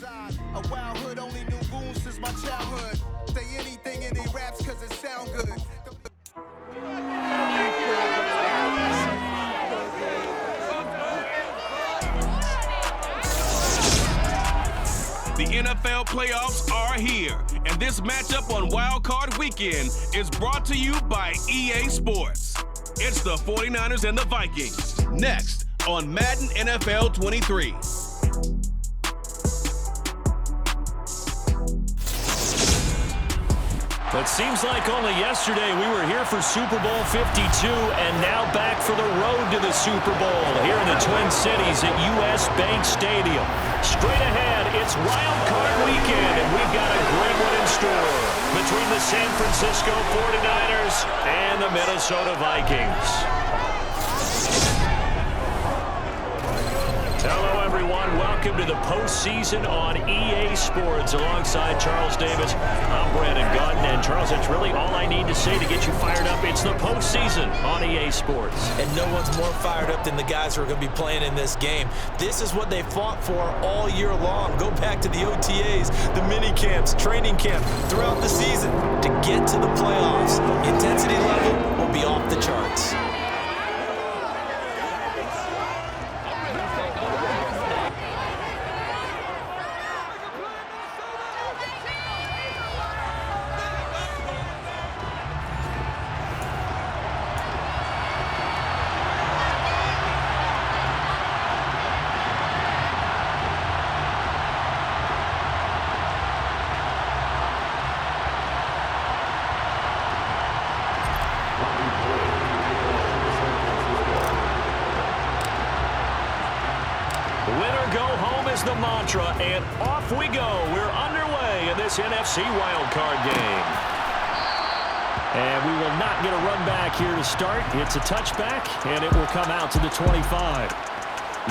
A wild hood only knew goons since my childhood. Say anything in they raps cause it sound good. The NFL playoffs are here, and this matchup on Wild Card Weekend is brought to you by EA Sports. It's the 49ers and the Vikings, next on Madden NFL 23. It seems like only yesterday we were here for Super Bowl 52 and now back for the road to the Super Bowl here in the Twin Cities at US Bank Stadium. Straight ahead, it's Wild Card Weekend, and we've got a great one in store between the San Francisco 49ers and the Minnesota Vikings. Hello, everyone. Welcome to the postseason on EA Sports. Alongside Charles Davis, I'm Brandon Gutton. And, Charles, that's really all I need to say to get you fired up. It's the postseason on EA Sports. And no one's more fired up than the guys who are going to be playing in this game. This is what they fought for all year long. Go back to the OTAs, the mini camps, training camp, throughout the season to get to the playoffs. Intensity level will be off the charts. The mantra, and off we go. We're underway in this NFC wildcard game. And we will not get a run back here to start. It's a touchback, and it will come out to the 25.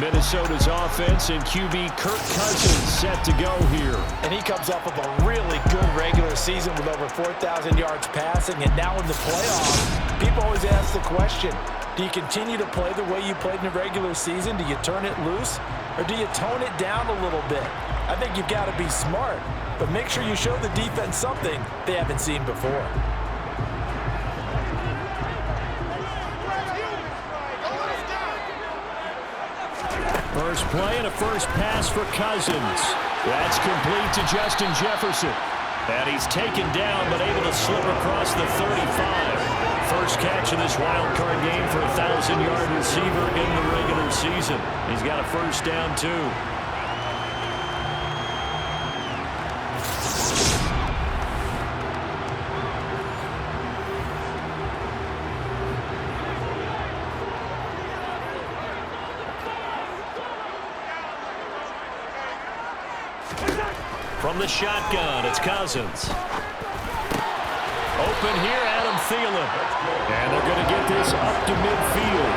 Minnesota's offense and QB Kirk Cousins set to go here. And he comes off of a really good regular season with over 4,000 yards passing, and now in the playoffs, people always ask the question, do you continue to play the way you played in the regular season? Do you turn it loose? Or do you tone it down a little bit? I think you've got to be smart, but make sure you show the defense something they haven't seen before. First play and a first pass for Cousins. That's complete to Justin Jefferson. And he's taken down but able to slip across the 35. First catch of this wild card game for a 1,000-yard receiver in the regular season. He's got a first down, too. From the shotgun, it's Cousins. Open here, Adam Thielen. And they're going to get this up to midfield.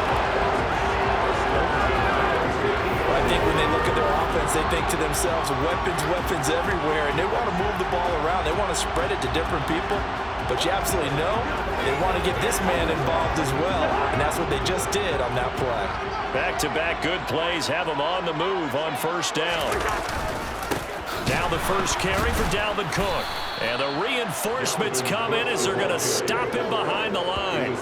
Well, I think when they look at their offense, they think to themselves, weapons everywhere, and they want to move the ball around. They want to spread it to different people. But you absolutely know they want to get this man involved as well, and that's what they just did on that play. Back-to-back good plays have them on the move on first down. Now the first carry for Dalvin Cook. And the reinforcements come in as they're going to stop him behind the line.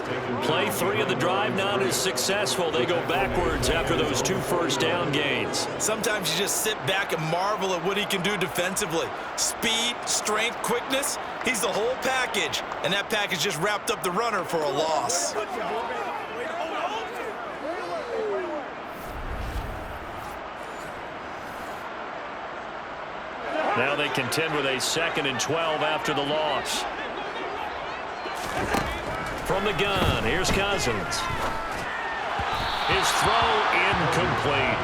Play 3 of the drive not as successful. They go backwards after those 2 first down gains. Sometimes you just sit back and marvel at what he can do defensively. Speed, strength, quickness, he's the whole package. And that package just wrapped up the runner for a loss. Now they contend with a 2nd and 12 after the loss. From the gun, here's Cousins. His throw incomplete.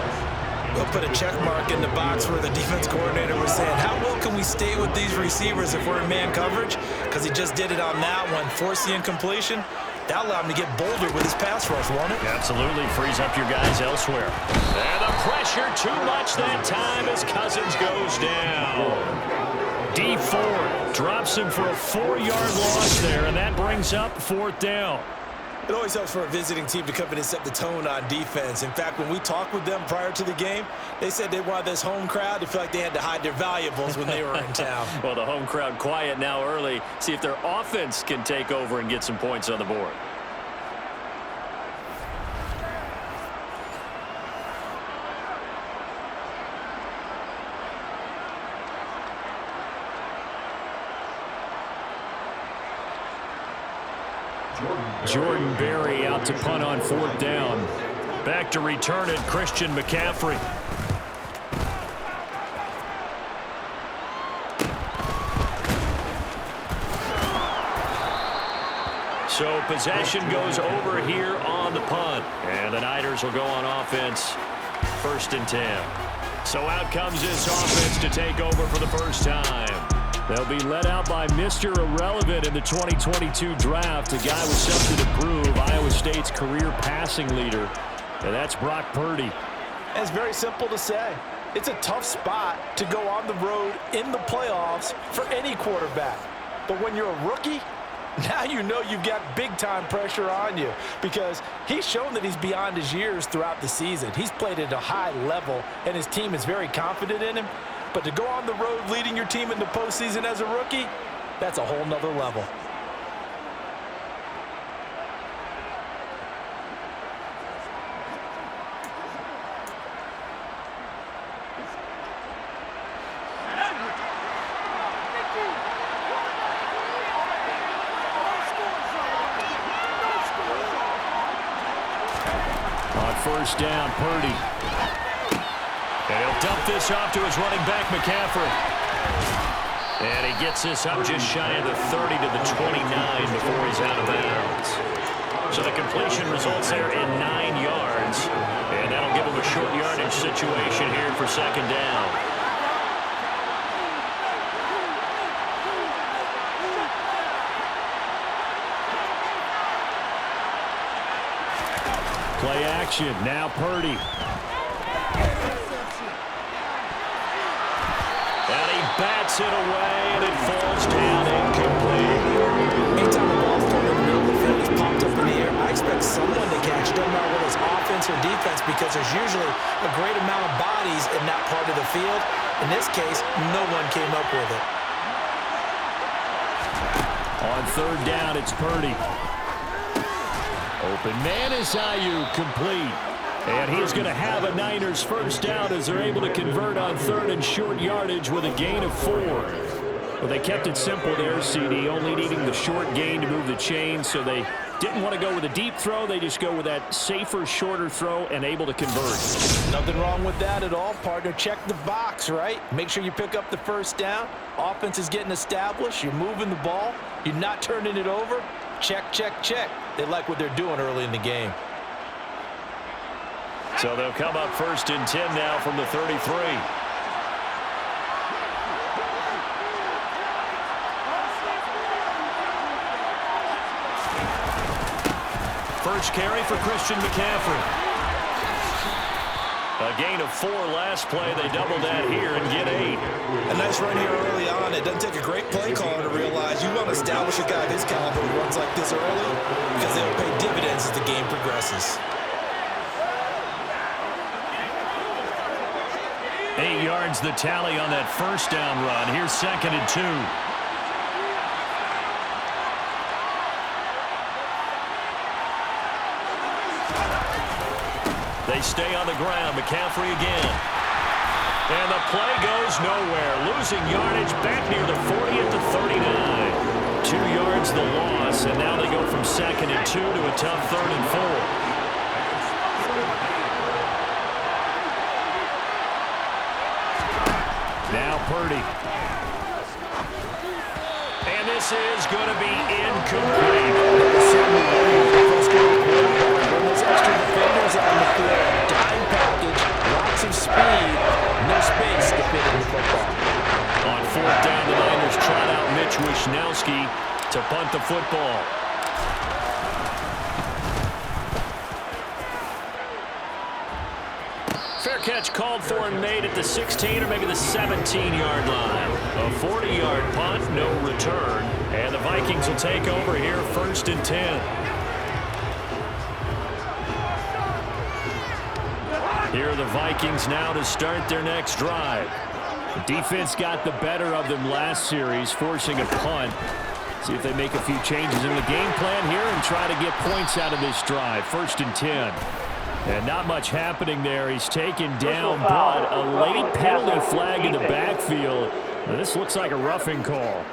We'll put a check mark in the box where the defense coordinator was saying, how well can we stay with these receivers if we're in man coverage? Because he just did it on that one, forced the incompletion. That allowed him to get bolder with his pass rush, won't it? Absolutely. Frees up your guys elsewhere. And the pressure too much that time as Cousins goes down. D Ford drops him for a 4-yard loss there, and that brings up 4th down. It always helps for a visiting team to come in and set the tone on defense. In fact, when we talked with them prior to the game, they said they wanted this home crowd to feel like they had to hide their valuables when they were in town. Well, the home crowd quiet now early. See if their offense can take over and get some points on the board. Jordan Berry out to punt on 4th down. Back to return it, Christian McCaffrey. So possession goes over here on the punt. And the Niners will go on offense, 1st and 10. So out comes this offense to take over for the first time. They'll be led out by Mr. Irrelevant in the 2022 draft, a guy with something to prove, Iowa State's career passing leader, and that's Brock Purdy. And it's very simple to say. It's a tough spot to go on the road in the playoffs for any quarterback. But when you're a rookie, now you know you've got big-time pressure on you because he's shown that he's beyond his years throughout the season. He's played at a high level, and his team is very confident in him. But to go on the road leading your team in the postseason as a rookie, that's a whole nother level. On 1st down, Purdy. And he'll dump this off to his running back, McCaffrey. And he gets this up just shy of the 30 to the 29 before he's out of bounds. So the completion results there in 9 yards. And that'll give him a short yardage situation here for 2nd down. Play action, now Purdy. And he bats it away, and it falls down incomplete. Anytime the ball's thrown in the middle of the field, it's popped up in the air, I expect someone to catch it, doesn't matter whether it's offense or defense, because there's usually a great amount of bodies in that part of the field. In this case, no one came up with it. On 3rd down, it's Purdy. Open man is Ayuk, complete. And he is going to have a Niners 1st down as they're able to convert on 3rd and short yardage with a gain of 4. Well, they kept it simple there, CD, only needing the short gain to move the chain, so they didn't want to go with a deep throw. They just go with that safer, shorter throw and able to convert. Nothing wrong with that at all, partner. Check the box, right? Make sure you pick up the 1st down. Offense is getting established. You're moving the ball. You're not turning it over. Check, check, check. They like what they're doing early in the game. So they'll come up 1st and 10 now from the 33. First carry for Christian McCaffrey. A gain of 4 last play. They double that here and get 8. A nice run here early on. It doesn't take a great play caller to realize you want to establish a guy of his caliber who runs like this early because they'll pay dividends as the game progresses. 8 yards the tally on that 1st down run. Here's 2nd and 2. They stay on the ground. McCaffrey again. And the play goes nowhere. Losing yardage back near the 40 at the 39. 2 yards the loss, and now they go from 2nd and 2 to a tough 3rd and 4. Now Purdy. And this is going to be incomplete. Those extra defenders on the field. Dime package, lots of speed, no space to fit in the football. On 4th down, the Niners trot out Mitch Wishnowski to punt the football. Fair catch called for and made at the 16 or maybe the 17-yard line. A 40-yard punt, no return. And the Vikings will take over here 1st and 10. Here are the Vikings now to start their next drive. The defense got the better of them last series, forcing a punt. See if they make a few changes in the game plan here and try to get points out of this drive. 1st and 10. And not much happening there. He's taken down, but a late penalty flag in the backfield. Now, this looks like a roughing call.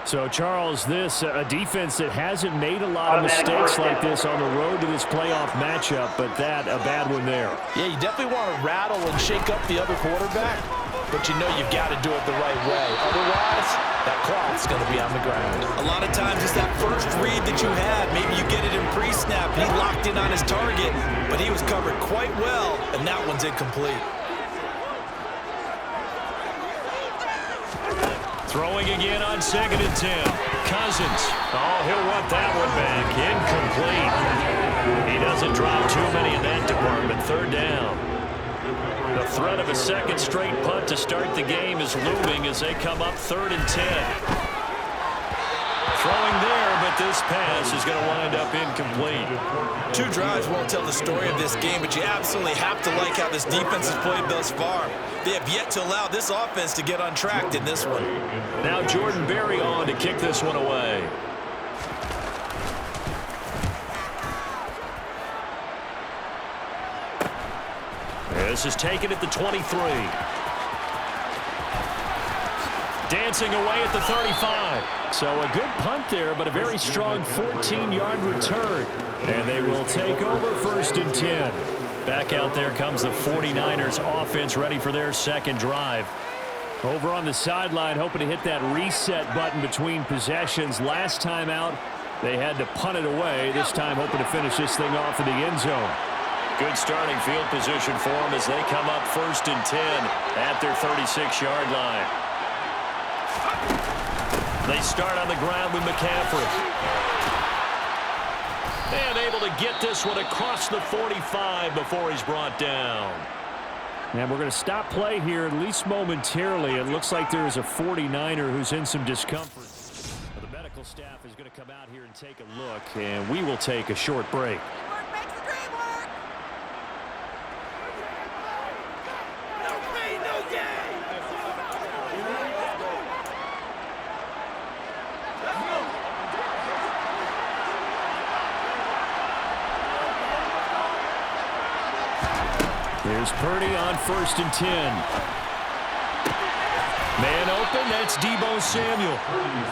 So, Charles, this a defense that hasn't made a lot of mistakes like this on the road to this playoff matchup, but that a bad one there. Yeah, you definitely want to rattle and shake up the other quarterback, but you know you've got to do it the right way. Otherwise, that clock's going to be on the ground. A lot of times it's that first read that you had. Maybe you get it in pre-snap, and he locked in on his target, but he was covered quite well, and that one's incomplete. Throwing again on 2nd and 10. Cousins. Oh, he'll want that one back. Incomplete. He doesn't drop too many in that department. 3rd down. The threat of a second straight punt to start the game is looming as they come up 3rd and 10. Throwing there, but this pass is going to wind up incomplete. 2 drives won't tell the story of this game, but you absolutely have to like how this defense has played thus far. They have yet to allow this offense to get untracked in this one. Now Jordan Berry on to kick this one away. This is taken at the 23. Dancing away at the 35. So a good punt there, but a very strong 14-yard return. And they will take over 1st and 10. Back out there comes the 49ers offense ready for their second drive. Over on the sideline, hoping to hit that reset button between possessions. Last time out, they had to punt it away. This time hoping to finish this thing off in the end zone. Good starting field position for them as they come up 1st and 10 at their 36-yard line. They start on the ground with McCaffrey. And able to get this one across the 45 before he's brought down. And we're going to stop play here, at least momentarily. It looks like there is a 49er who's in some discomfort. The medical staff is going to come out here and take a look, and we will take a short break. Teamwork makes the dream work. No pain, no gain. Here's Purdy on 1st and 10. Man open, that's Deebo Samuel.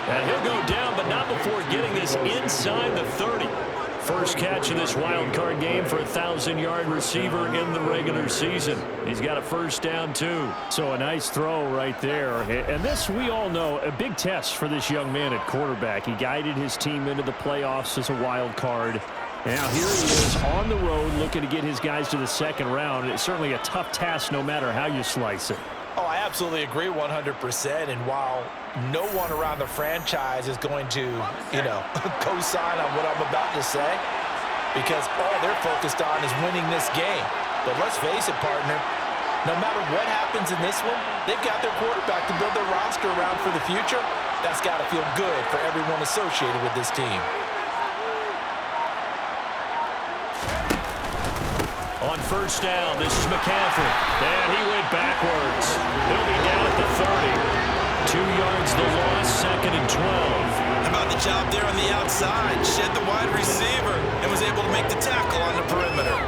And he'll go down, but not before getting this inside the 30. First catch of this wild card game for a 1,000-yard receiver in the regular season. He's got a 1st down, too. So a nice throw right there. And this, we all know, a big test for this young man at quarterback. He guided his team into the playoffs as a wild card. Now here he is on the road looking to get his guys to the 2nd round. It's certainly a tough task no matter how you slice it. Oh, I absolutely agree 100%. And while no one around the franchise is going to, co-sign on what I'm about to say, because all they're focused on is winning this game. But let's face it, partner, no matter what happens in this one, they've got their quarterback to build their roster around for the future. That's got to feel good for everyone associated with this team. On 1st down, this is McCaffrey. And he went backwards. He'll be down at the 30. 2 yards the loss, 2nd and 12. How about the job there on the outside? Shed the wide receiver and was able to make the tackle on the perimeter.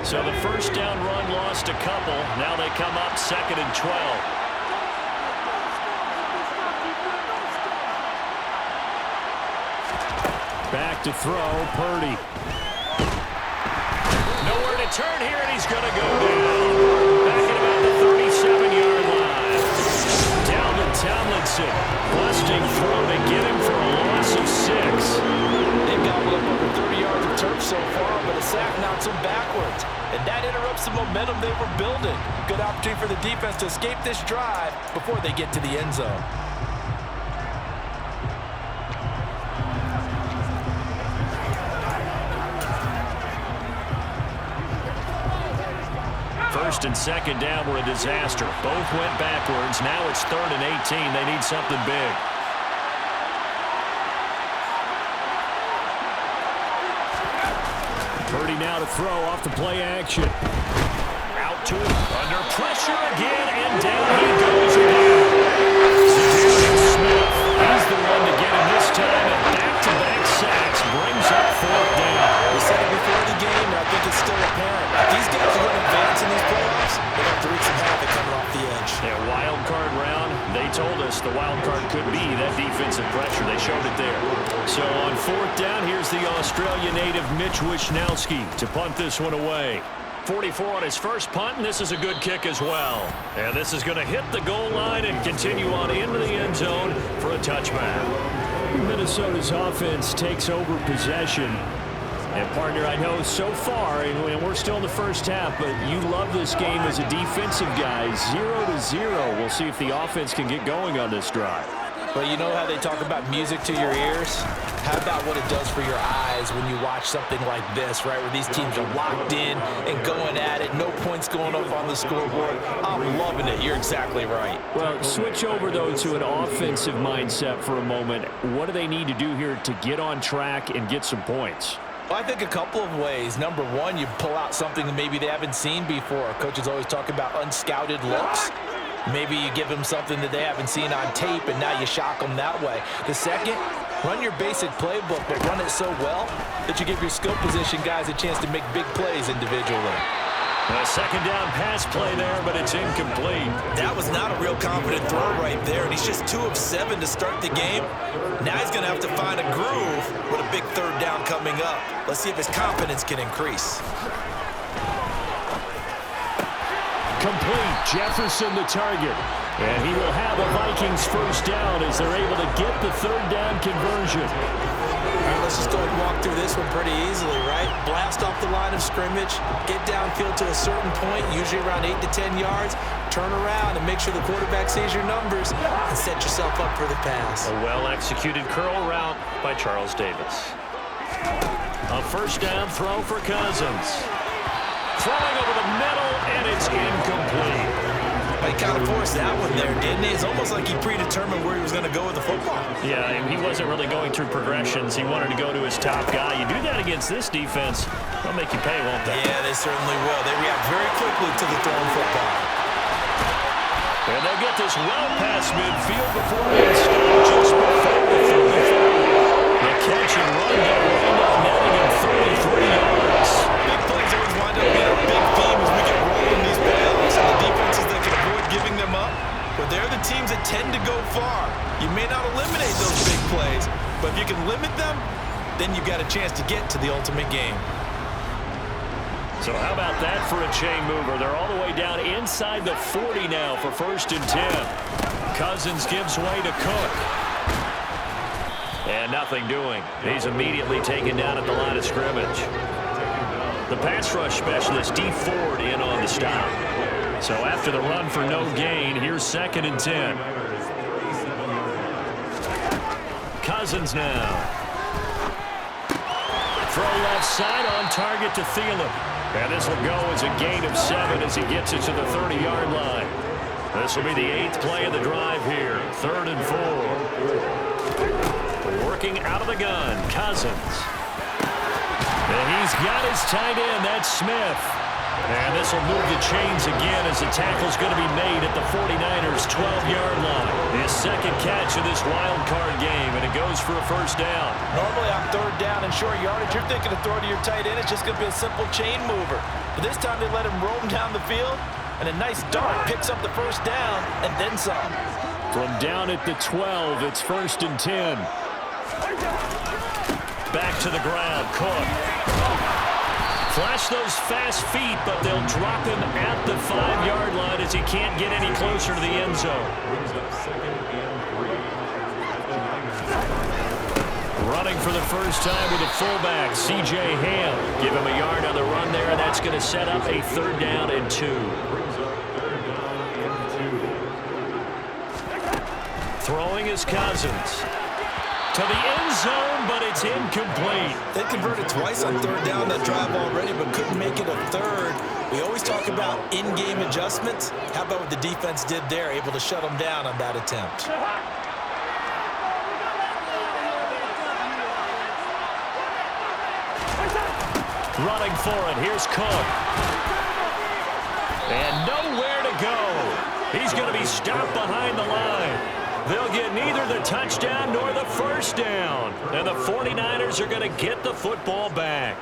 So the 1st down run lost a couple. Now they come up 2nd and 12. Back to throw, Purdy. Nowhere to turn here, and he's going to go down. Back at about the 37-yard line. Down to Tomlinson. Busting throw to get him for a loss of 6. They've got a little over 30 yards of turf so far, but a sack knocks them backwards. And that interrupts the momentum they were building. Good opportunity for the defense to escape this drive before they get to the end zone. First and 2nd down were a disaster. Both went backwards. Now it's 3rd and 18. They need something big. Purdy now to the throw off the play action. Out to it. Under pressure again, and down he goes again. Smith, he's the one to get him this time, and back-to-back sacks brings up fourth down. We said it before the game, and I think it's still apparent. If these guys are going to advance in these playoffs, they're going to have to wreak some havoc coming off the edge. That wild card round, they told us the wild card could be that defensive pressure. They showed it there. So on fourth down, here's the Australia native Mitch Wishnowsky to punt this one away. 44 on his first punt, and this is a good kick as well. And this is going to hit the goal line and continue on into the end zone for a touchback. Minnesota's offense takes over possession. And, partner, I know so far, and we're still in the first half, but you love this game as a defensive guy. 0-0. We'll see if the offense can get going on this drive. Well, you know how they talk about music to your ears? How about what it does for your eyes when you watch something like this, right, where these teams are locked in and going at it, no points going up on the scoreboard. I'm loving it. You're exactly right. Well, switch over, though, to an offensive mindset for a moment. What do they need to do here to get on track and get some points? Well, I think a couple of ways. Number one, you pull out something that maybe they haven't seen before. Coaches always talk about unscouted looks. Maybe you give them something that they haven't seen on tape, and now you shock them that way. The second, run your basic playbook, but run it so well that you give your skill position guys a chance to make big plays individually. A second down pass play there, but it's incomplete. That was not a real confident throw right there, and he's just 2 of 7 to start the game. Now he's going to have to find a groove with a big third down coming up. Let's see if his confidence can increase. Complete. Jefferson the target. And he will have a Vikings first down as they're able to get the third down conversion. All right, let's just go and walk through this one pretty easily, right? Blast off the line of scrimmage, get downfield to a certain point, usually around 8 to 10 yards, turn around and make sure the quarterback sees your numbers and set yourself up for the pass. A well-executed curl route by Charles Davis. A first down throw for Cousins. Throwing over the middle, and it's incomplete. He kind of forced that one there, didn't he? It's almost like he predetermined where he was going to go with the football. Yeah, and he wasn't really going through progressions. He wanted to go to his top guy. You do that against this defense, they'll make you pay, won't they? Yeah, they certainly will. They react very quickly to the thrown football. And they'll get this well past midfield before they stop just before the 34. The catch and run got wind up netting him 33 yards. Big plays always wind up being a big theme as we get rolling these playoffs. And the defenses that can avoid giving them up, but they're the teams that tend to go far. You may not eliminate those big plays, but if you can limit them, then you've got a chance to get to the ultimate game. So how about that for a chain mover? They're all the way down inside the 40 now for 1st and 10. Cousins gives way to Cook. And nothing doing. He's immediately taken down at the line of scrimmage. The pass rush specialist, D. Ford, in on the stop. So after the run for no gain, here's 2nd and 10. Cousins now. Throw left side on target to Thielen. And this will go as a gain of 7 as he gets it to the 30-yard line. This will be the 8th play of the drive here. 3rd and 4. Working out of the gun, Cousins. And he's got his tight end, that's Smith. And this will move the chains again as the tackle's going to be made at the 49ers' 12-yard line. His 2nd catch of this wild card game, and it goes for a first down. Normally on 3rd down and short yardage, you're thinking to throw to your tight end. It's just going to be a simple chain mover. But this time they let him roam down the field, and a nice dart picks up the first down and then some. From down at the 12, it's 1st and 10. Back to the ground, Cook. Flash those fast feet, but they'll drop him at the 5-yard line as he can't get any closer to the end zone. Running for the first time with a fullback, C.J. Ham. Give him a yard on the run there, and that's going to set up a 3rd down and 2. Throwing is Cousins. To the end zone, but it's incomplete. They converted twice on 3rd down that drive already, but couldn't make it a 3rd. We always talk about in-game adjustments. How about what the defense did there, able to shut them down on that attempt? Running for it. Here's Cook. And nowhere to go. He's going to be stopped behind the line. They'll get neither the touchdown nor the first down. And the 49ers are going to get the football back.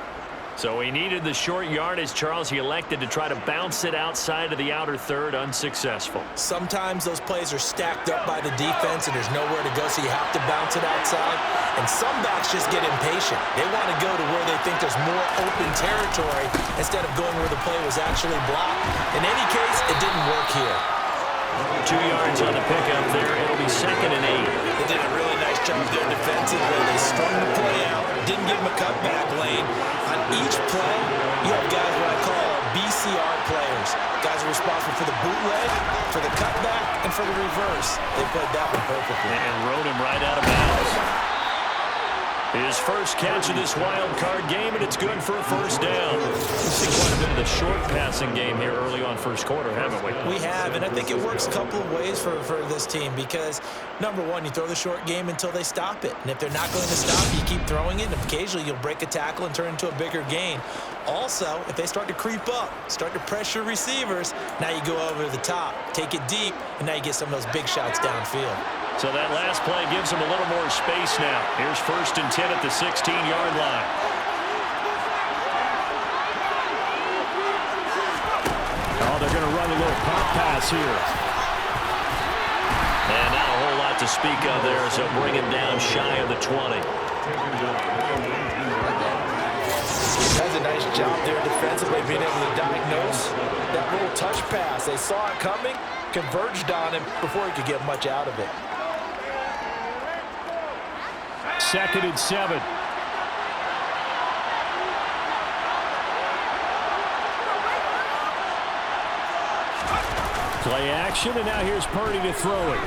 So he needed the short yardage, Charles. He elected to try to bounce it outside of the outer third, unsuccessful. Sometimes those plays are stacked up by the defense and there's nowhere to go, so you have to bounce it outside. And some backs just get impatient. They want to go to where they think there's more open territory instead of going where the play was actually blocked. In any case, it didn't work here. 2 yards on the pickup there. It'll be 2nd and 8. They did a really nice job there defensively. They strung the play out, didn't give him a cutback lane. On each play, you have guys what I call BCR players. Guys are responsible for the bootleg, for the cutback, and for the reverse. They played that one perfectly. And rode him right out of bounds. His first catch of this wild card game, and it's good for a first down. We've seen quite a bit of the short passing game here early on first quarter, haven't we? We have, and I think it works a couple of ways for this team because, number one, you throw the short game until they stop it. And if they're not going to stop, you keep throwing it, and occasionally you'll break a tackle and turn into a bigger gain. Also, if they start to creep up, start to pressure receivers, now you go over the top, take it deep, and now you get some of those big shots downfield. So that last play gives them a little more space now. Here's 1st and 10 at the 16-yard line. Oh, they're going to run a little pop pass here. And not a whole lot to speak of there, so bring him down shy of the 20. Does a nice job there defensively, being able to diagnose that little touch pass. They saw it coming, converged on him before he could get much out of it. 2nd and 7. Play action, and now here's Purdy to throw it.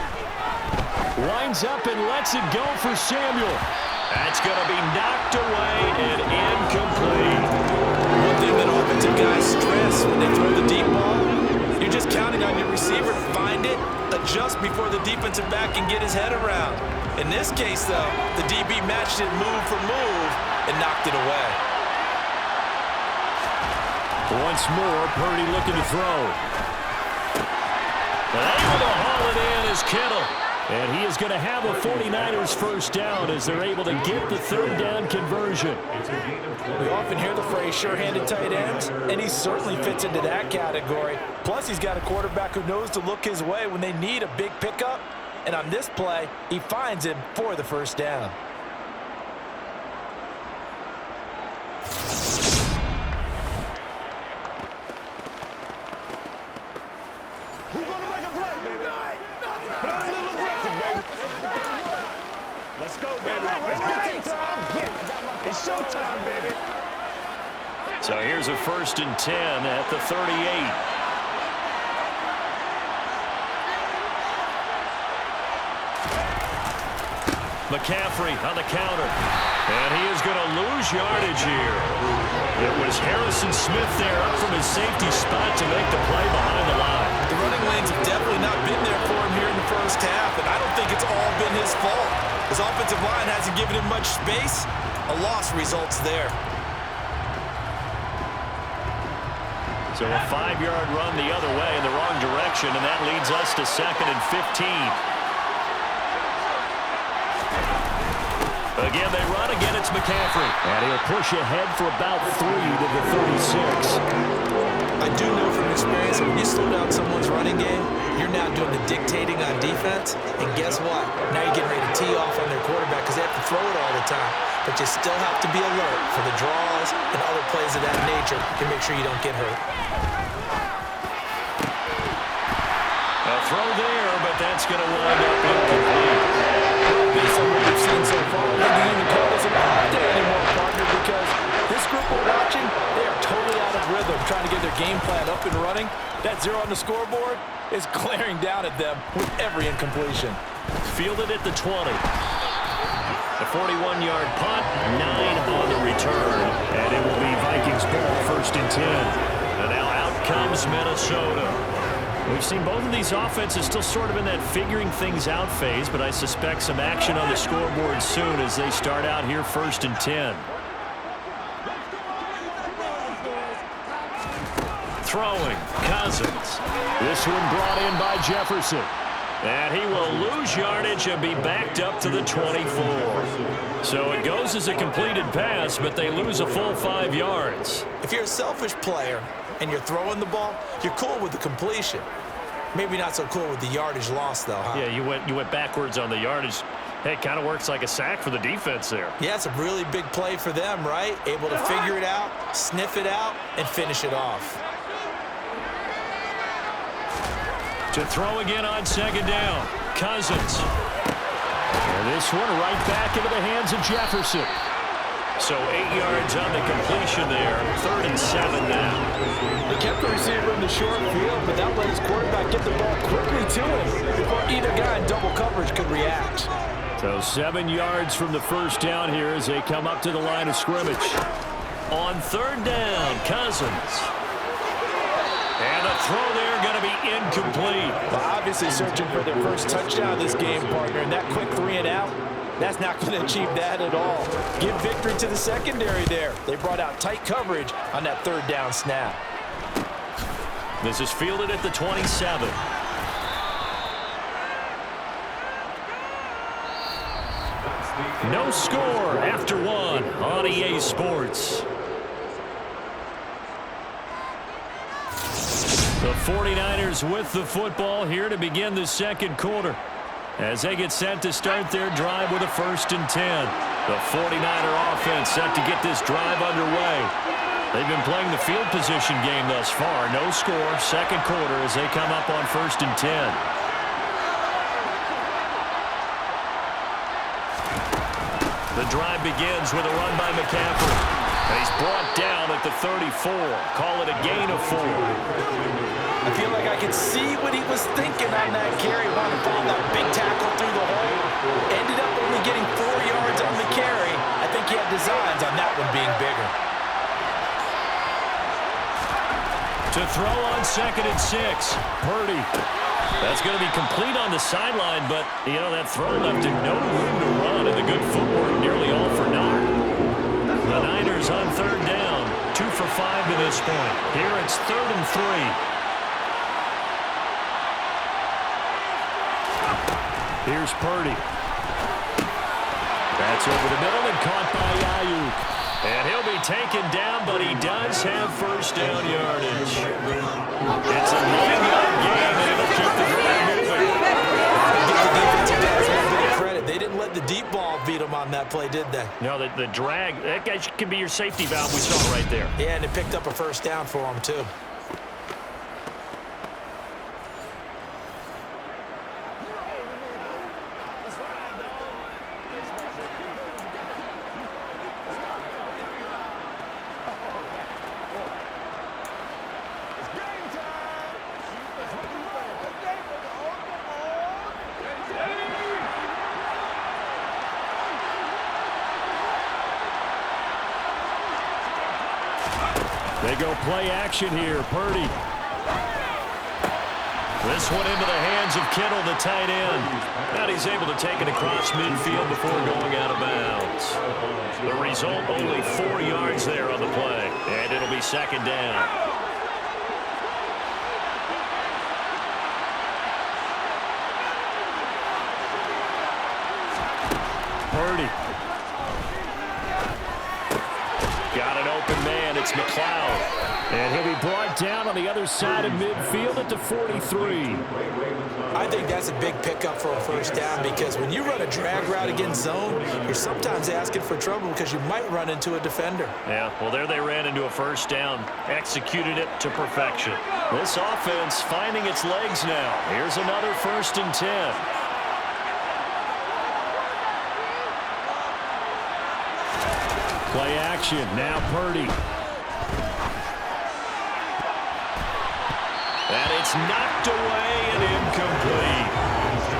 Winds up and lets it go for Samuel. That's going to be knocked away and incomplete. One thing that offensive guys stress when they throw the deep ball, you're just counting on your receiver to find it, adjust before the defensive back can get his head around. In this case, though, the DB matched it move for move and knocked it away. Once more, Purdy looking to throw. And able to haul it in is Kittle. And he is going to have a 49ers first down as they're able to get the 3rd down conversion. We often hear the phrase sure-handed tight ends, and he certainly fits into that category. Plus, he's got a quarterback who knows to look his way when they need a big pickup. And on this play, he finds him for the first down. Who's gonna make a play, baby? Put on a little aggressive, baby. Let's go, baby. Let's get time. It's showtime, baby. So here's a 1st and 10 at the 38. McCaffrey on the counter. And he is going to lose yardage here. It was Harrison Smith there up from his safety spot to make the play behind the line. The running lanes have definitely not been there for him here in the first half, and I don't think it's all been his fault. His offensive line hasn't given him much space. A loss results there. So a 5-yard run the other way in the wrong direction, and that leads us to 2nd and 15. Again, they run. Again, it's McCaffrey. And he'll push ahead for about 3 to the 36. I do know from experience that when you slow down someone's running game, you're now doing the dictating on defense. And guess what? Now you're getting ready to tee off on their quarterback because they have to throw it all the time. But you still have to be alert for the draws and other plays of that nature to make sure you don't get hurt. A throw there, but that's going to wind up incomplete. Based on what we've seen so far, I think you even call this a bad day anymore, partner, because this group we're watching, they are totally out of rhythm, trying to get their game plan up and running. That 0 on the scoreboard is glaring down at them with every incompletion. Fielded at the 20. A 41-yard punt, 9 on the return. And it will be Vikings ball, 1st and 10. And now out comes Minnesota. We've seen both of these offenses still sort of in that figuring things out phase, but I suspect some action on the scoreboard soon as they start out here 1st and 10. throwing, Cousins. This one brought in by Jefferson. And he will lose yardage and be backed up to the 24. So it goes as a completed pass, but they lose a full 5 yards. If you're a selfish player and you're throwing the ball, you're cool with the completion. Maybe not so cool with the yardage loss, though, huh? Yeah, you went backwards on the yardage. Hey, it kind of works like a sack for the defense there. Yeah, it's a really big play for them, right? Able to figure it out, sniff it out, and finish it off. To throw again on second down, Cousins. And this one right back into the hands of Jefferson. So 8 yards on the completion there, 3rd and 7 now. They kept the receiver in the short field, but that let his quarterback get the ball quickly to him before either guy in double coverage could react. So 7 yards from the first down here as they come up to the line of scrimmage. On 3rd down, Cousins. And the throw there going to be incomplete. Well, obviously searching for their first touchdown this game, partner, and that quick 3 and out, that's not going to achieve that at all. Give victory to the secondary there. They brought out tight coverage on that 3rd down snap. This is fielded at the 27. No score after 1 on EA Sports. The 49ers with the football here to begin the second quarter as they get set to start their drive with a 1st and 10. The 49er offense set to get this drive underway. They've been playing the field position game thus far. No score, second quarter as they come up on 1st and 10. The drive begins with a run by McCaffrey. And he's brought down at the 34. Call it a gain of 4. I feel like I could see what he was thinking on that carry. Wanted to follow that big tackle through the hole. Ended up only getting 4 yards on the carry. I think he had designs on that one being bigger. To throw on 2nd and 6. Purdy. That's going to be complete on the sideline, but, you know, that throw left him no room to run, and the good footwork nearly all for naught. The Niners on 3rd down. 2 for 5 to this point. Here it's 3rd and 3. Here's Purdy. That's over the middle and caught by Ayuk. And he'll be taken down, but he does have 1st down yardage. It's a 9-yard game, and it'll keep the drive moving. Give the defensive guys a little bit of credit. They didn't let the deep ball beat them on that play, did they? No, the drag, that guy can be your safety valve we saw right there. Yeah, and it picked up a 1st down for them, too. They go play action here. Purdy. This one into the hands of Kittle, the tight end. And he's able to take it across midfield before going out of bounds. The result, only 4 yards there on the play. And it'll be 2nd down. Purdy. Got an open man. It's McLeod. And he'll be brought down on the other side of midfield at the 43. I think that's a big pickup for a 1st down because when you run a drag route against zone, you're sometimes asking for trouble because you might run into a defender. Yeah, well, there they ran into a 1st down. Executed it to perfection. This offense finding its legs now. Here's another 1st and 10. Play action. Now Purdy. And it's knocked away and incomplete.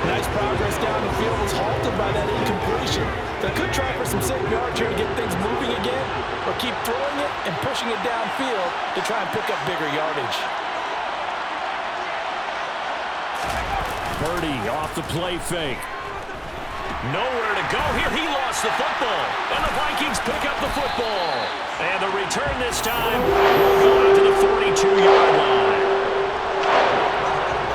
Nice progress down the field was halted by that incompletion. They could try for some 6 yards here to get things moving again, or keep throwing it and pushing it downfield to try and pick up bigger yardage. Purdy off the play fake. Nowhere to go here. He lost the football. And the Vikings pick up the football. And the return this time will go out to the 42-yard line.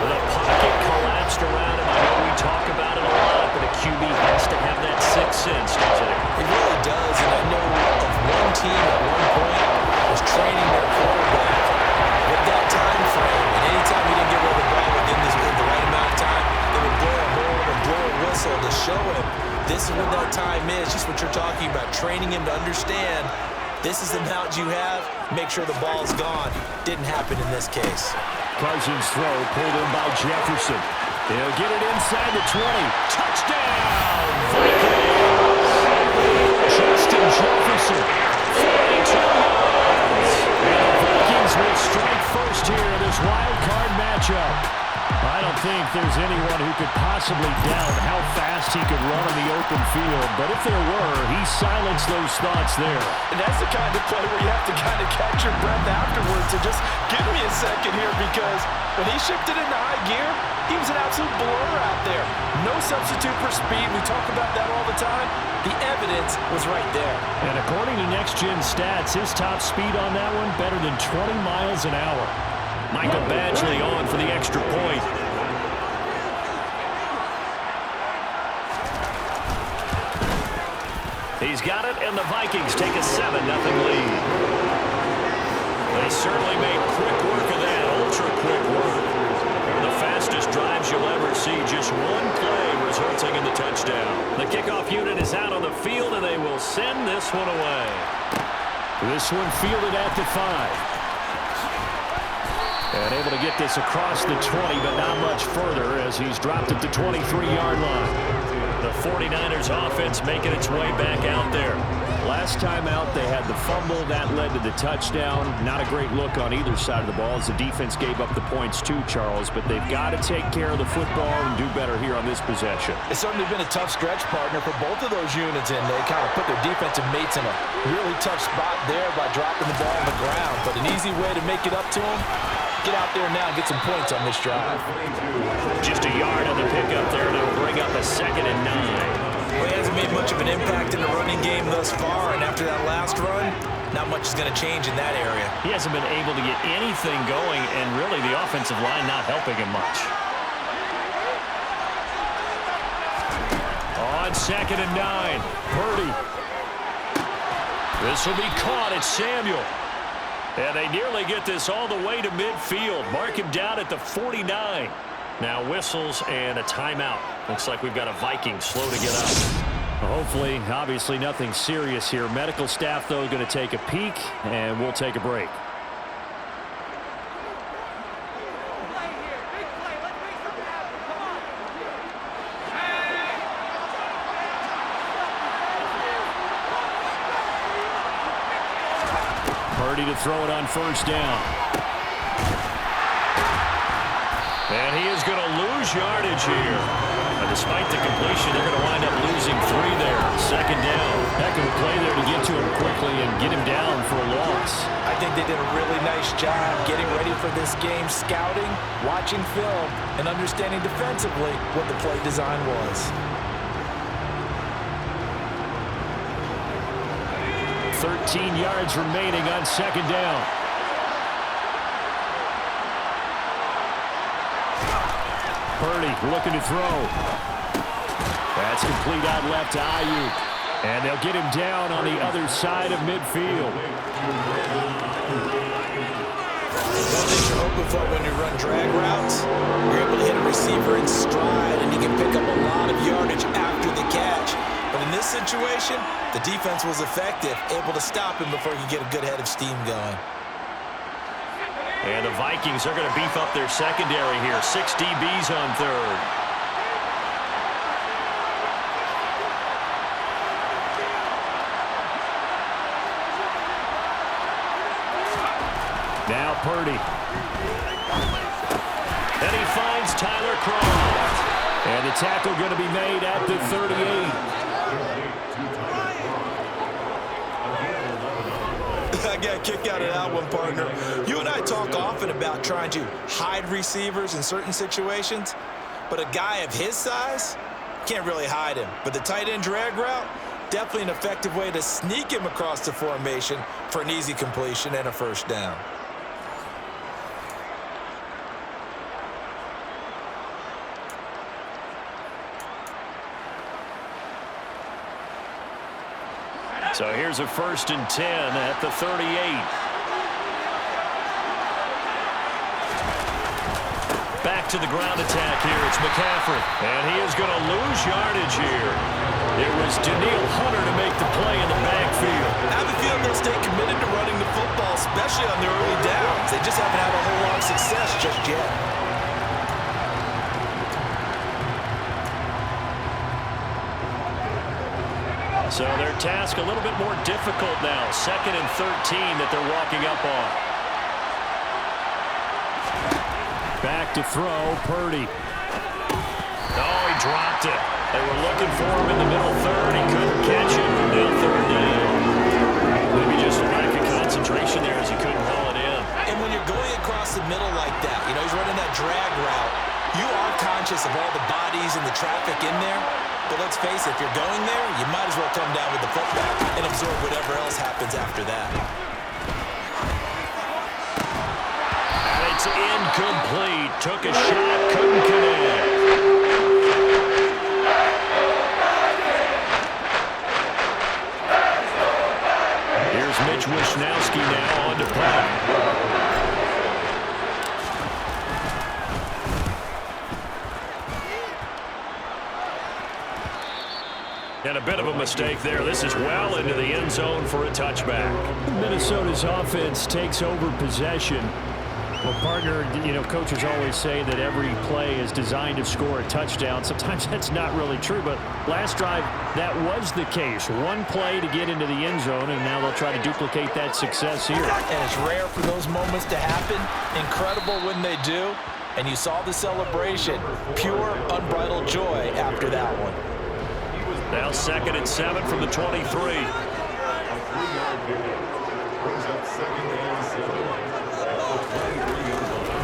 The pocket collapsed around him. I know we talk about it a lot, but a QB has to have that sixth sense, doesn't it? It really does, and I know of one team at one point was training their quarterback with that time frame, and anytime he didn't get rid of the ball within the right amount of time, they would blow a horn or blow a whistle to show him this is what that time is, just what you're talking about, training him to understand this is the amount you have, make sure the ball's gone. Didn't happen in this case. Cousins' throw pulled in by Jefferson. They'll get it inside the 20. Touchdown, Vikings! Justin Jefferson, 42 yards. And the Vikings will strike first here in this wild card matchup. I don't think there's anyone who could possibly doubt how fast he could run on the open field, but if there were, he silenced those thoughts there. And that's the kind of play where you have to kind of catch your breath afterwards and just give me a second here, because when he shifted into high gear, he was an absolute blur out there. No substitute for speed. We talk about that all the time. The evidence was right there. And according to Next Gen Stats, his top speed on that one better than 20 miles an hour. Michael Badgley on for the extra point. He's got it, and the Vikings take a 7-0 lead. They certainly made quick work of that, ultra-quick work. The fastest drives you'll ever see, just one play resulting in the touchdown. The kickoff unit is out on the field, and they will send this one away. This one fielded at the 5. And able to get this across the 20, but not much further as he's dropped at the 23-yard line. The 49ers offense making its way back out there. Last time out, they had the fumble. That led to the touchdown. Not a great look on either side of the ball as the defense gave up the points too, Charles. But they've got to take care of the football and do better here on this possession. It's certainly been a tough stretch, partner, for both of those units, and they kind of put their defensive mates in a really tough spot there by dropping the ball on the ground. But an easy way to make it up to them, get out there now and get some points on this drive. Just a yard on the pickup there, and it'll bring up a 2nd and 9. Well, he hasn't made much of an impact in the running game thus far, and after that last run, not much is going to change in that area. He hasn't been able to get anything going, and really the offensive line not helping him much. On 2nd and 9, Purdy. This will be caught. It's Samuel. And they nearly get this all the way to midfield. Mark him down at the 49. Now whistles and a timeout. Looks like we've got a Viking slow to get up. Hopefully, obviously nothing serious here. Medical staff, though, going to take a peek, and we'll take a break. Purdy to throw it on first down. And he is going to lose yardage here. But despite the completion, they're going to wind up losing 3 there. 2nd down. Heck of a play there to get to him quickly and get him down for a loss. I think they did a really nice job getting ready for this game, scouting, watching film, and understanding defensively what the play design was. 13 yards remaining on 2nd down. Purdy looking to throw. That's complete out left to Ayuk. And they'll get him down on the other side of midfield. One thing you're hoping for when you run drag routes, you're able to hit a receiver in stride, and you can pick up a lot of yardage after the catch. But in this situation, the defense was effective, able to stop him before he could get a good head of steam going. And the Vikings are going to beef up their secondary here. 6 DBs on 3rd. Now Purdy. And he finds Tyler Croft. And the tackle going to be made at the 38. I got a kick out of that one, partner. You and I talk often about trying to hide receivers in certain situations, but a guy of his size, can't really hide him. But the tight end drag route, definitely an effective way to sneak him across the formation for an easy completion and a first down. So here's a 1st and 10 at the 38. Back to the ground attack here. It's McCaffrey. And he is going to lose yardage here. It was Danielle Hunter to make the play in the backfield. I have a feeling they'll stay committed to running the football, especially on their early downs. They just haven't had a whole lot of success just yet. So their task a little bit more difficult now. 2nd and 13 that they're walking up on. Back to throw, Purdy. Oh, he dropped it. They were looking for him in the middle third. He couldn't catch it. Now 3rd down. Maybe just a lack of concentration there as he couldn't haul it in. And when you're going across the middle like that, you know, he's running that drag route, you are conscious of all the bodies and the traffic in there. But let's face it, if you're going there, you might as well come down with the football and absorb whatever else happens after that. And it's incomplete. Took a shot, couldn't connect. Here's Mitch Wishnowski now on to punt. And a bit of a mistake there. This is well into the end zone for a touchback. Minnesota's offense takes over possession. Well, partner, you know, coaches always say that every play is designed to score a touchdown. Sometimes that's not really true, but last drive, that was the case. One play to get into the end zone, and now they'll try to duplicate that success here. And it's rare for those moments to happen. Incredible when they do. And you saw the celebration. Pure, unbridled joy after that one. Now 2nd and 7 from the 23.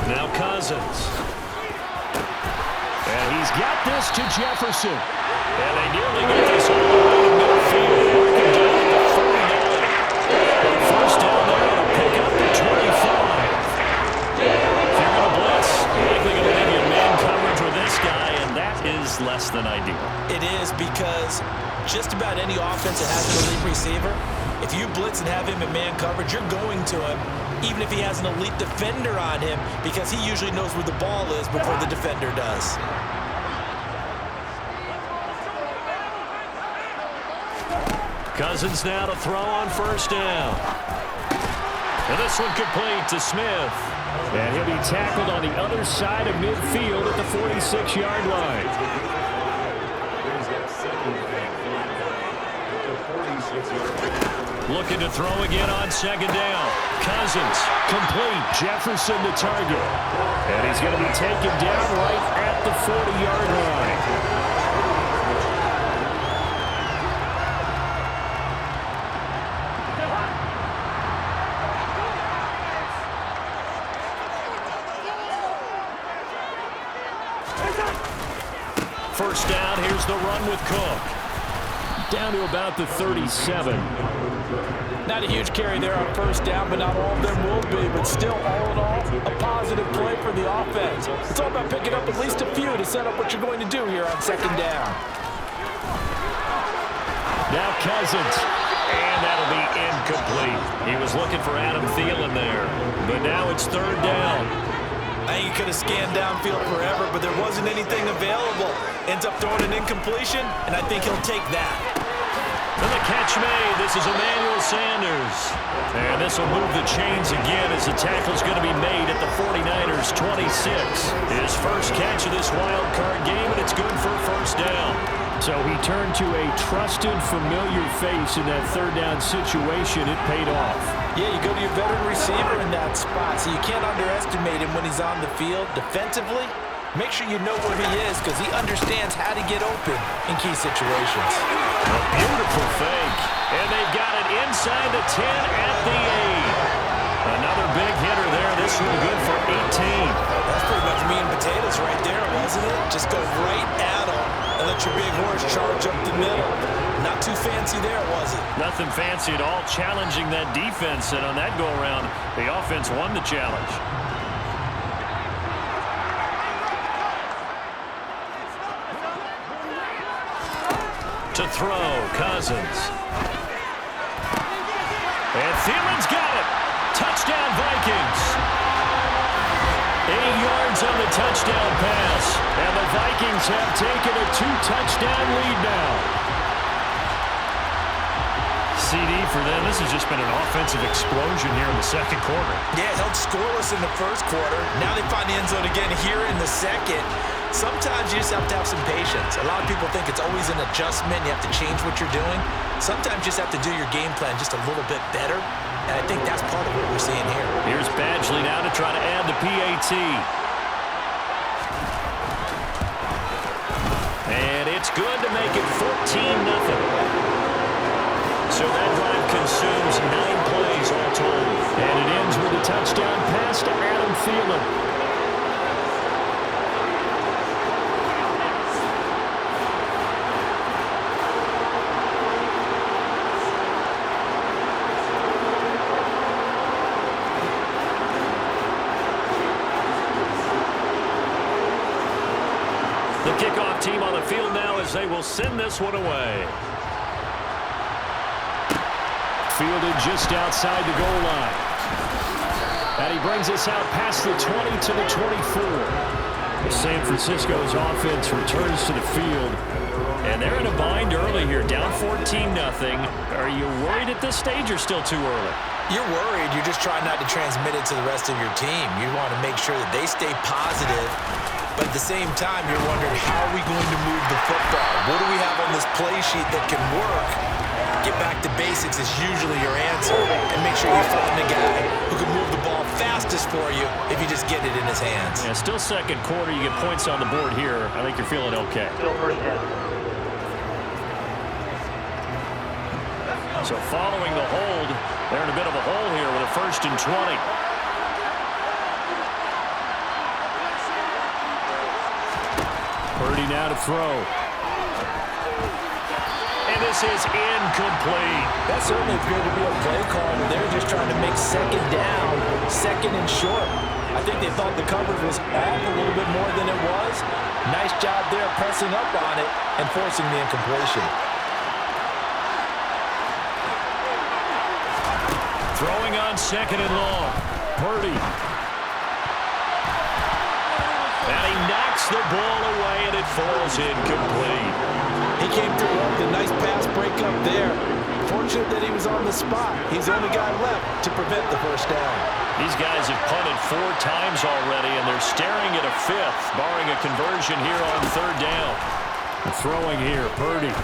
Now Cousins. And he's got this to Jefferson. And they nearly get this all the way to midfield. Working down at the 49. First down there to pick up the 25. If you're going to blitz, you're likely going to leave you man coverage with this guy, and that is less than ideal. It is, because just about any offense that has an elite receiver, if you blitz and have him in man coverage, you're going to him, even if he has an elite defender on him, because he usually knows where the ball is before the defender does. Cousins now to throw on 1st down. And this one complete to Smith. And he'll be tackled on the other side of midfield at the 46-yard line. Looking to throw again on 2nd down. Cousins, complete. Jefferson the target. And he's going to be taken down right at the 40-yard line. First down, here's the run with Cook. Down to about the 37. Not a huge carry there on 1st down, but not all of them will be. But still, all in all, a positive play for the offense. It's all about picking up at least a few to set up what you're going to do here on 2nd down. Now Cousins. And that'll be incomplete. He was looking for Adam Thielen there. But now it's 3rd down. I think he could have scanned downfield forever, but there wasn't anything available. Ends up throwing an incompletion, and I think he'll take that. And the catch made. This is Emmanuel Sanders. And this will move the chains again as the tackle's going to be made at the 49ers 26. His first catch of this wild card game, and it's good for 1st down. So he turned to a trusted, familiar face in that 3rd down situation. It paid off. Yeah, you go to your veteran receiver in that spot, so you can't underestimate him when he's on the field. Defensively, make sure you know where he is, because he understands how to get open in key situations. A beautiful fake. And they've got it inside the 10 at the 8. Another big hitter there. This one good for 18. That's pretty much meat and potatoes right there, wasn't it? Just go right at him and let let your big horse charge up the middle. Not too fancy there, was it? Nothing fancy at all, challenging that defense, and on that go-around, the offense won the challenge. To throw, Cousins. And Thielen's got it. Touchdown, Vikings. 8 yards on the touchdown pass. And the Vikings have taken a 2-touchdown lead now. CD for them. This has just been an offensive explosion here in the second quarter. Yeah, held scoreless in the first quarter. Now they find the end zone again here in the second. Sometimes you just have to have some patience. A lot of people think it's always an adjustment. You have to change what you're doing. Sometimes you just have to do your game plan just a little bit better. And I think that's part of what we're seeing here. Here's Badgley now to try to add the PAT. And it's good to make it 14-0. So that drive consumes 9 plays all told. And it ends with a touchdown pass to Adam Thielen. The kickoff team on the field now as they will send this one away. Fielded just outside the goal line. And he brings us out past the 20 to the 24. San Francisco's offense returns to the field. And they're in a bind early here, down 14-0. Are you worried at this stage or still too early? You're worried. You're just trying not to transmit it to the rest of your team. You want to make sure that they stay positive. But at the same time, you're wondering, how are we going to move the football? What do we have on this play sheet that can work? Get back to basics is usually your answer. And make sure you find the guy who can move the ball fastest for you if you just get it in his hands. Yeah, still second quarter. You get points on the board here. I think you're feeling okay. Still first down. So following the hold, they're in a bit of a hole here with a 1st and 20. Purdy now to throw. And this is incomplete. That certainly appeared to be a play call where they're just trying to make second down, second and short. I think they thought the coverage was off a little bit more than it was. Nice job there pressing up on it and forcing the incompletion. Throwing on 2nd and long. Purdy. And he knocks the ball away, and it falls incomplete. He came through with a nice pass breakup there. Fortunate that he was on the spot. He's the only guy left to prevent the first down. These guys have punted 4 times already, and they're staring at a 5th, barring a conversion here on 3rd down. Throwing here, Purdy.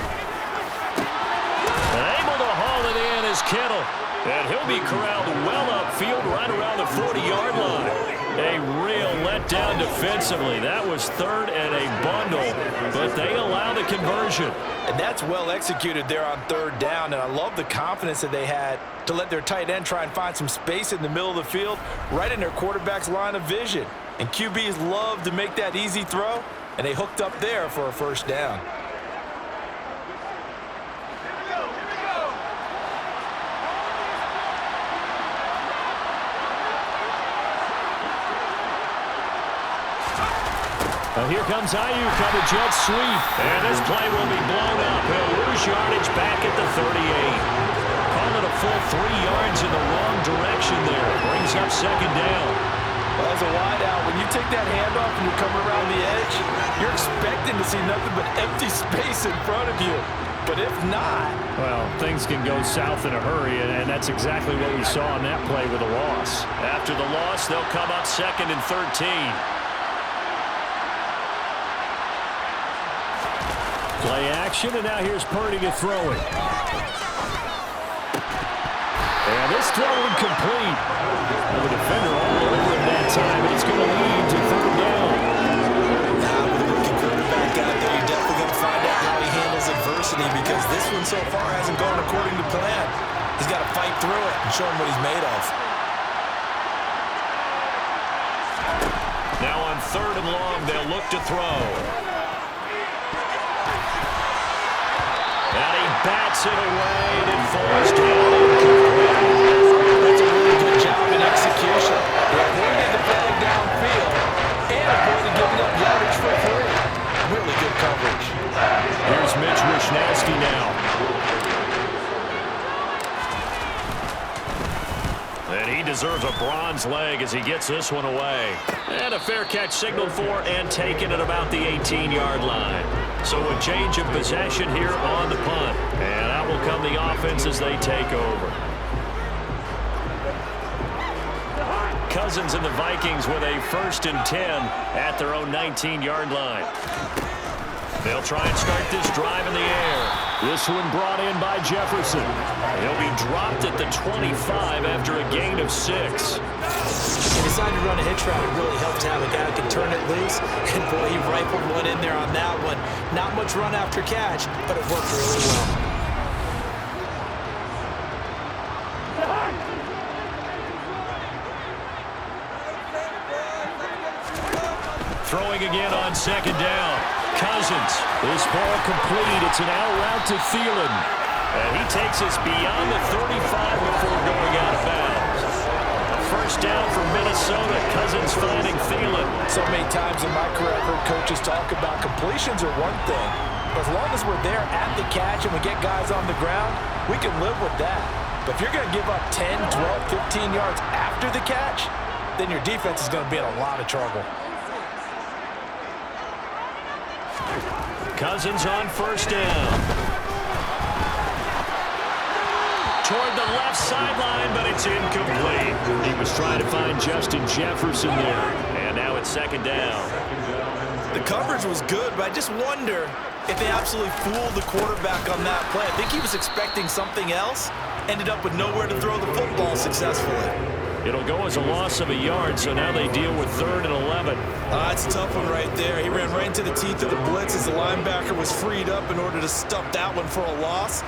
And able to haul it in is Kittle. And he'll be corralled well upfield right around the 40-yard line. A real letdown defensively. That was 3rd and a bundle, but they allow the conversion. And that's well executed there on 3rd down, and I love the confidence that they had to let their tight end try and find some space in the middle of the field, right in their quarterback's line of vision. And QBs love to make that easy throw, and they hooked up there for a 1st down. Here comes Ayuk on the jet sweep. And this play will be blown up. He'll lose yardage back at the 38. Call it a full 3 yards in the wrong direction there. Brings up 2nd down. Well, as a wideout, when you take that handoff and you come around the edge, you're expecting to see nothing but empty space in front of you. But if not... Well, things can go south in a hurry, and that's exactly what we saw on that play with a loss. After the loss, they'll come up 2nd and 13. Play action, and now here's Purdy to throw it. And this throw incomplete. Well, the defender all over him that time, and it's going to lead to 3rd down. Now, with a rookie quarterback out there, you're definitely going to find out how he handles adversity, because this one so far hasn't gone according to plan. He's got to fight through it and show him what he's made of. Now on 3rd and long, they'll look to throw. bats it away, and it falls down incomplete. That's a really good job in execution. They avoided the bag downfield and avoided giving up yardage for 3. Really good coverage. Here's Mitch Wishnowsky now. And he deserves a bronze leg as he gets this one away. And a fair catch signaled for and taken at about the 18-yard line. So a change of possession here on the punt. And out will come the offense as they take over. Cousins and the Vikings with a 1st and 10 at their own 19-yard line. They'll try and start this drive in the air. This one brought in by Jefferson. He'll be dropped at the 25 after a gain of 6. He decided to run a hitch route. It really helped to have a guy who can turn it loose. And boy, he rifled one in there on that one. Not much run after catch, but it worked really well. Throwing again on 2nd down. Cousins. This ball complete. It's an out route to Thielen. And he takes us beyond the 35 before going out of bounds. A 1st down for Minnesota. Cousins finding Thielen. So many times in my career, I've heard coaches talk about completions are one thing. But as long as we're there at the catch and we get guys on the ground, we can live with that. But if you're going to give up 10, 12, 15 yards after the catch, then your defense is going to be in a lot of trouble. Cousins on 1st down. Toward the left sideline, but it's incomplete. He was trying to find Justin Jefferson there. And now it's 2nd down. The coverage was good, but I just wonder if they absolutely fooled the quarterback on that play. I think he was expecting something else. Ended up with nowhere to throw the football successfully. It'll go as a loss of a yard, so now they deal with 3rd and 11. It's a tough one right there. He ran right into the teeth of the blitz as the linebacker was freed up in order to stuff that one for a loss.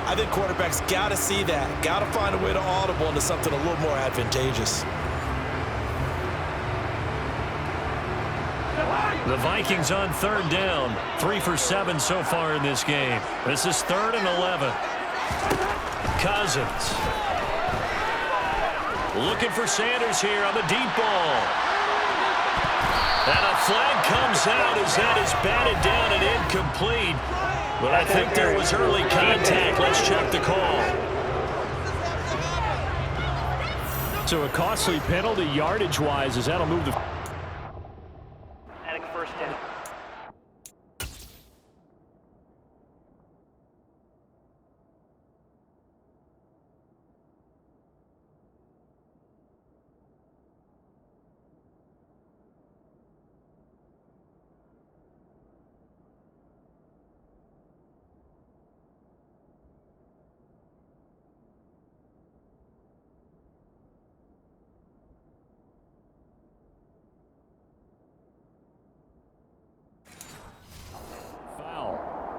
I think quarterbacks got to see that. Got to find a way to audible into something a little more advantageous. The Vikings on 3rd down. 3 for 7 so far in this game. This is 3rd and 11. Cousins. Looking for Sanders here on the deep ball. And a flag comes out as that is batted down and incomplete. But I think there was early contact. Let's check the call. So a costly penalty yardage-wise as that'll move the... Adding 1st down.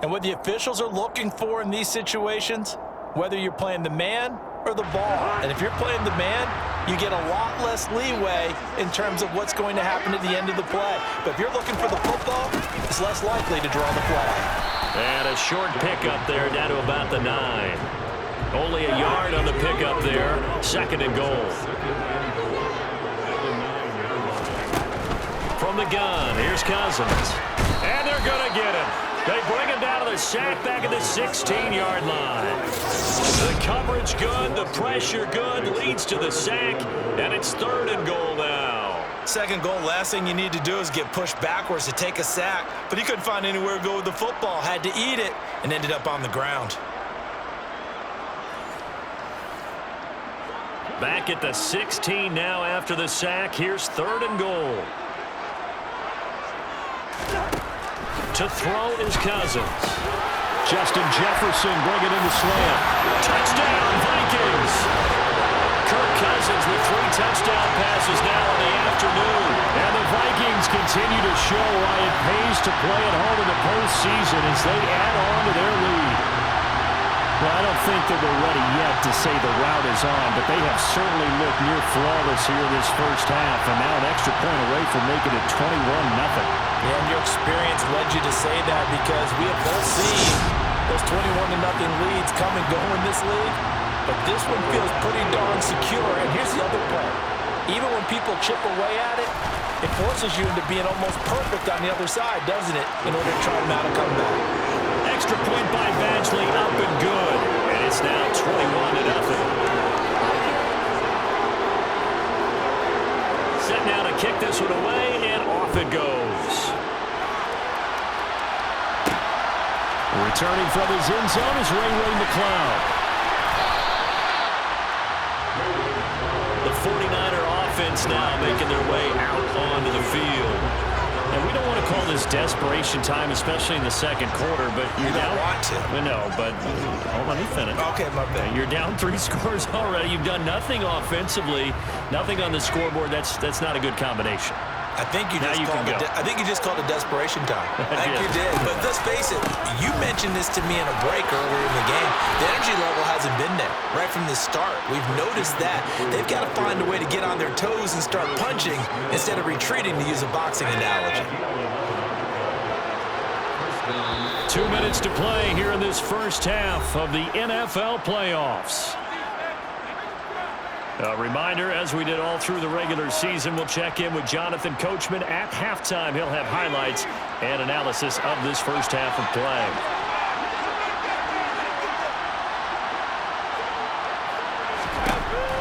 And what the officials are looking for in these situations, whether you're playing the man or the ball. And if you're playing the man, you get a lot less leeway in terms of what's going to happen at the end of the play. But if you're looking for the football, it's less likely to draw the flag. And a short pickup there down to about the 9. Only a yard on the pickup there. 2nd and goal. From the gun, here's Cousins. And they're going to get him. They bring him down to the sack back at the 16-yard line. The coverage good, the pressure good, leads to the sack, and it's 3rd and goal now. 2nd goal, last thing you need to do is get pushed backwards to take a sack. But he couldn't find anywhere to go with the football, had to eat it, and ended up on the ground. Back at the 16 now after the sack. Here's 3rd and goal. To throw is Cousins. Justin Jefferson bringing in the slam. Touchdown, Vikings! Kirk Cousins with 3 touchdown passes now in the afternoon. And the Vikings continue to show why it pays to play at home in the postseason as they add on to their lead. Well, I don't think that we're ready yet to say the route is on, but they have certainly looked near flawless here this first half, and now an extra point away from making it 21-0. And your experience led you to say that because we have both seen Those 21-0 leads come and go in this league, but this one feels pretty darn secure. And here's the other part. Even when people chip away at it, it forces you into being almost perfect on the other side, doesn't it, in order to try to mount a comeback. Extra point by Badgley, up and good. And it's now 21-0. Set now to kick this one away, and off it goes. Returning from his end zone is Ray McCloud. The 49er offense now making their way out onto the field. And we don't want to call this desperation time, especially in the second quarter, but You don't want to. No, but let me finish. Okay, my bad. You're down 3 scores already. You've done nothing offensively, nothing on the scoreboard. That's not a good combination. I think you Now just you called can it. go. I think you just called it desperation time. I think did. you did. But let's face it. You mentioned this to me in a break earlier in the game. The energy level hasn't been there right from the start. We've noticed that. They've got to find a way to get on their toes and start punching instead of retreating, to use a boxing analogy. 2 minutes to play here in this first half of the NFL playoffs. A reminder, as we did all through the regular season, we'll check in with Jonathan Coachman at halftime. He'll have highlights and analysis of this first half of play.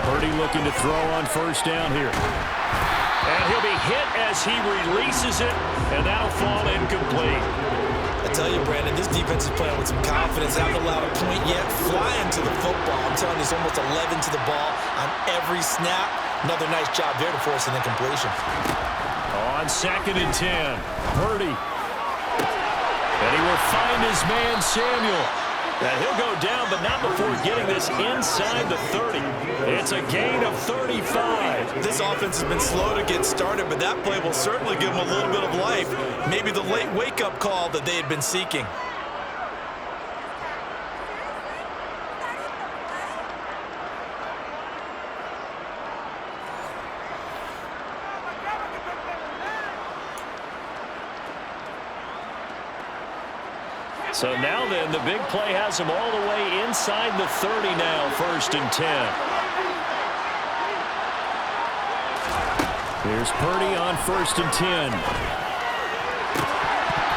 Purdy looking to throw on first down here. And he'll be hit as he releases it, and that'll fall incomplete. I tell you, Brandon, this defense is playing with some confidence. Haven't allowed a point yet. Flying to the football. I'm telling you, it's almost 11 to the ball on every snap. Another nice job there to force an incompletion. On 2nd and 10, Purdy. And he will find his man, Samuel. And he'll go down, but not before getting this inside the 30. It's a gain of 35. This offense has been slow to get started, but that play will certainly give them a little bit of life. Maybe the late wake-up call that they had been seeking. So now then, the big play has him all the way inside the 30 now, 1st and 10. Here's Purdy on 1st and 10.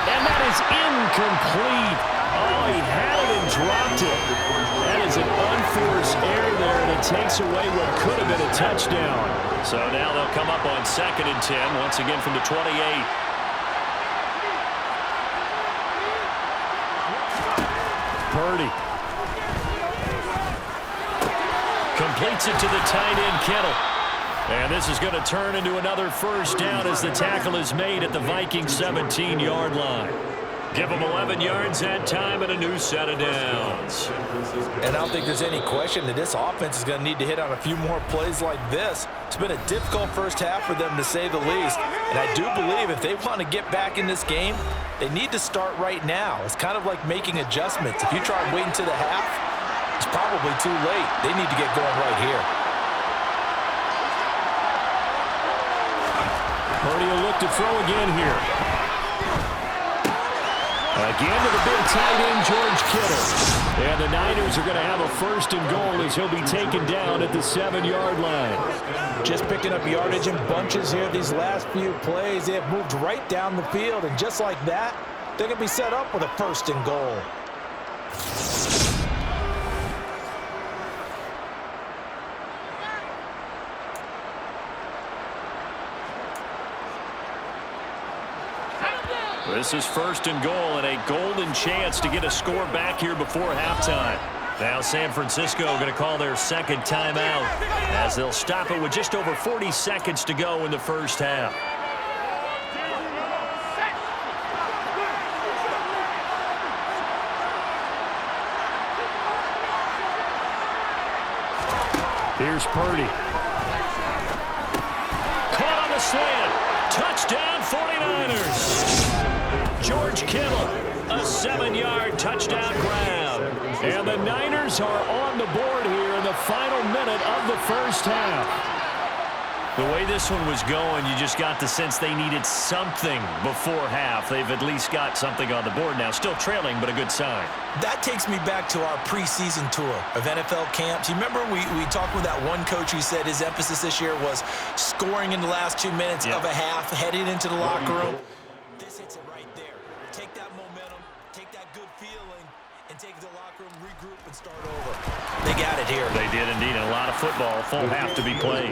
And that is incomplete. Oh, he had it and dropped it. That is an unforced error there, and it takes away what could have been a touchdown. So now they'll come up on 2nd and 10, once again from the 28. Purdy completes it to the tight end, Kittle. And this is going to turn into another first down as the tackle is made at the Vikings 17-yard line. Give them 11 yards that time and a new set of downs. And I don't think there's any question that this offense is going to need to hit on a few more plays like this. It's been a difficult first half for them, to say the least. And I do believe if they want to get back in this game, they need to start right now. It's kind of like making adjustments. If you try and wait until the half, it's probably too late. They need to get going right here. Purdy will look to throw again here. Again to the big tight end, George Kittle. And the Niners are going to have a 1st and goal as he'll be taken down at the 7-yard line. Just picking up yardage in bunches here these last few plays. They have moved right down the field, and just like that, they're going to be set up with a 1st and goal. This is 1st and goal and a golden chance to get a score back here before halftime. Now San Francisco going to call their 2nd timeout as they'll stop it with just over 40 seconds to go in the first half. Here's Purdy. Caught on the slant. Touchdown 49ers. George Kittle, a 7-yard touchdown grab. And the Niners are on the board here in the final minute of the first half. The way this one was going, you just got the sense they needed something before half. They've at least got something on the board now. Still trailing, but a good sign. That takes me back to our preseason tour of NFL camps. You remember we talked with that one coach who said his emphasis this year was scoring in the last 2 minutes of a half, heading into the locker room. This hits it right there. Take that momentum, take that good feeling, and take it to the locker room, regroup, and start over. They got it here. They did indeed, and a lot of football. Full half to be played.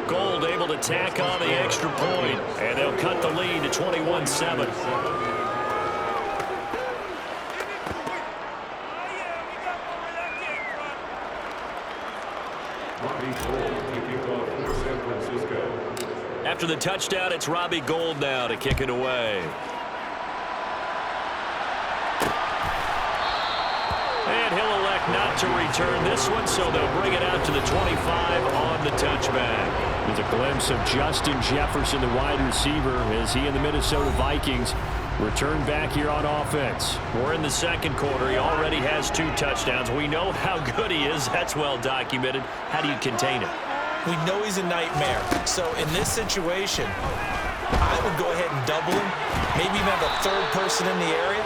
Gold able to tack on the extra point, and they'll cut the lead to 21-7. After the touchdown, it's Robbie Gould now to kick it away. And he'll elect not to return this one, so they'll bring it out to the 25 on the touchback. There's a glimpse of Justin Jefferson, the wide receiver, as he and the Minnesota Vikings return back here on offense. We're in the second quarter. He already has 2 touchdowns. We know how good he is. That's well documented. How do you contain him? We know he's a nightmare. So in this situation, I would go ahead and double him, maybe even have a third person in the area,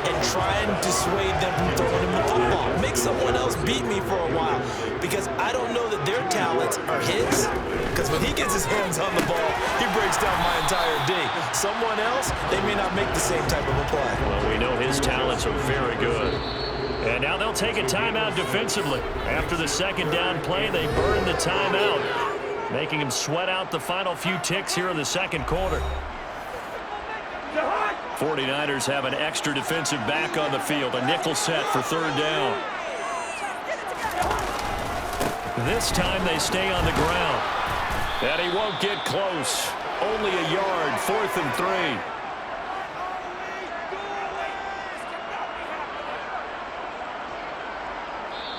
and try and dissuade them from throwing him the football. Make someone else beat me for a while, because I don't know that their talents are his, because when he gets his hands on the ball, he breaks down my entire D. Someone else, they may not make the same type of a play. Well, we know his talents are very good. And now they'll take a timeout defensively. After the second down play, they burn the timeout, making him sweat out the final few ticks here in the second quarter. 49ers have an extra defensive back on the field, a nickel set for third down. This time they stay on the ground. And he won't get close. Only a yard, 4th and 3.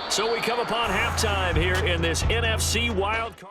So we come upon halftime here in this NFC Wild Card.